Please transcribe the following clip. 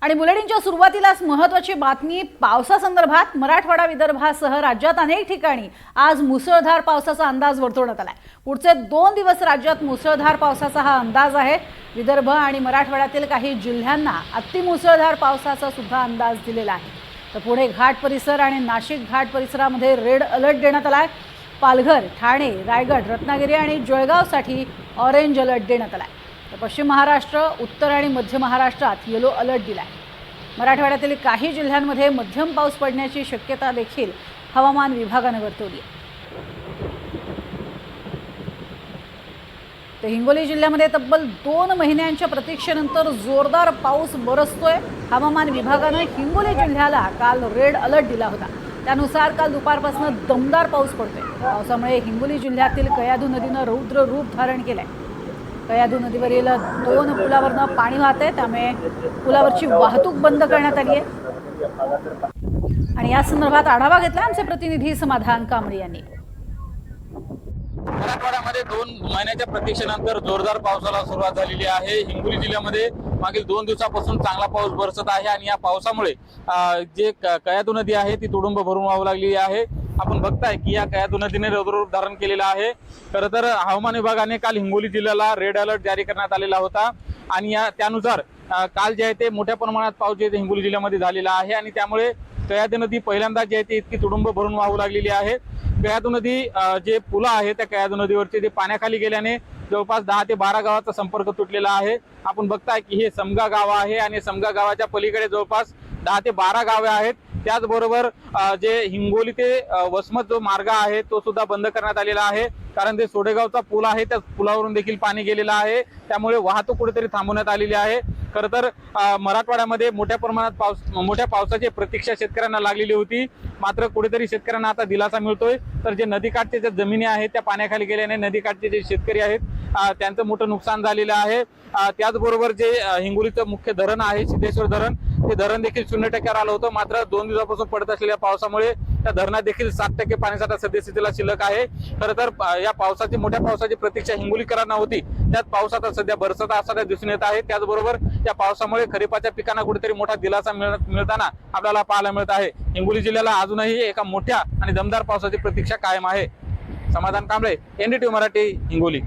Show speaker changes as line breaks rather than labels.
आणि बुलेटिनच्या सुरुवातीलाच महत्त्वाची बातमी पावसासंदर्भात मराठवाडा विदर्भासह राज्यात अनेक ठिकाणी आज मुसळधार पावसाचा अंदाज वर्तवण्यात आलाय। पुढचे 2 दिवस राज्यात मुसळधार पावसाचा हा अंदाज आहे। विदर्भ आणि मराठवाड्यातील काही जिल्ह्यांना अतिमुसळधार पावसाचा सुद्धा अंदाज दिलेला आहे। तर पुणे घाट परिसर आणि नाशिक घाट परिसरामध्ये रेड अलर्ट देण्यात आलाय। पालघर, ठाणे, रायगड, रत्नागिरी आणि जळगावसाठी ऑरेंज अलर्ट देण्यात आलाय। तर पश्चिम महाराष्ट्र, उत्तर आणि मध्य महाराष्ट्रात येलो अलर्ट दिलाय। मराठवाड्यातील काही जिल्ह्यांमध्ये मध्यम पाऊस पडण्याची शक्यता देखील हवामान विभागाने वर्तवली आहे। तर हिंगोली जिल्ह्यामध्ये तब्बल 2 महिन्यांच्या प्रतीक्षेनंतर जोरदार पाऊस बरसतोय। हवामान विभागाने हिंगोली जिल्ह्याला काल रेड अलर्ट दिला होता। त्यानुसार काल दुपारपासून दमदार पाऊस पडतोय। पावसामुळे हिंगोली जिल्ह्यातील कयाधू नदीने रौद्र रूप धारण केलंय। कयाधू नदीवरील 2 पुलावरनं पाणी वाहतंय, त्यामुळे पुलावरची वाहतूक बंद करण्यात आली आहे। आणि या संदर्भात आढावा घेतला आमचे प्रतिनिधी समाधान कांबळे यांनी।
मराठवाड्यामध्ये 2 महिन्याच्या प्रतीक्षेनंतर जोरदार पावसाला सुरुवात झालेली आहे। हिंगोली जिल्ह्यामध्ये मागील 2 दिवसापासून चांगला पाऊस बरसत आहे आणि या पावसामुळे जे कयाधू नदी आहे ती तुडुंब भरून वाहू लागली आहे। आपण बघताय की या कयाधू नदीने रौद्ररूप धारण केलेला आहे। खरं तर हवामान विभागाने काल हिंगोली जिल्ह्याला रेड अलर्ट जारी करण्यात आलेला होता आणि त्यानुसार काल जे आहे ते मोठ्या प्रमाणात पाऊस जे हिंगोली जिल्ह्यामध्ये झालेला आहे आणि त्यामुळे कयाधू नदी पहिल्यांदा जे आहे ते इतकी तुडुंब भरून वाहू लागलेली आहे। कयाधू नदी जे पुला आहे त्या कयाधू नदीवरचे ते पाण्याखाली गेल्याने जवळपास 10 ते 12 गावाचा संपर्क तुटलेला आहे। आपण बघताय की हे समगा गाव आहे आणि समगा गावाच्या पलीकडे जवळपास 10 ते 12 गावे आहेत। त्याचबरोबर जे हिंगोली ते वसमत जो मार्ग आहे तो सुद्धा बंद करण्यात आलेला आहे, कारण ते सोडेगावचा पूल आहे त्या पुलावरून देखील पाणी गेलेलं आहे, त्यामुळे वाहतूक कुठेतरी थांबवण्यात आलेली आहे। खरं तर मराठवाड्यामध्ये मोठ्या प्रमाणात मोठ्या पावसाची प्रतीक्षा शेतकऱ्यांना लागलेली होती, मात्र कुठेतरी शेतकऱ्यांना आता दिलासा मिळतोय। तर जे नदीकाठचे जे जमिनी आहेत त्या पाण्याखाली गेल्याने नदीकाठचे जे शेतकरी आहेत त्यांचं मोठं नुकसान झालेलं आहे। त्याचबरोबर जे हिंगोलीचं मुख्य धरण आहे सिद्धेश्वर धरण, ते धरण देखील 0% आलं होतं, मात्र 2 दिवसापासून पडत असलेल्या पावसामुळे त्या धरणात देखील 7% पाणीसाठा सद्यस्थितीला शिल्लक आहे। खरं तर या मोठ्या पावसाची प्रतीक्षा हिंगोलीकरांना होती, त्यात पाऊस आता सध्या बरसत असताना दिसून येत आहे। त्याचबरोबर या पावसामुळे खरीपाच्या पिकांना कुठेतरी मोठा दिलासा मिळताना आपल्याला पाहायला मिळत आहे। हिंगोली जिल्ह्याला अजूनही एका मोठ्या आणि दमदार पावसाची प्रतीक्षा कायम आहे। समाधान कांबळे, NDTV मराठी, हिंगोली।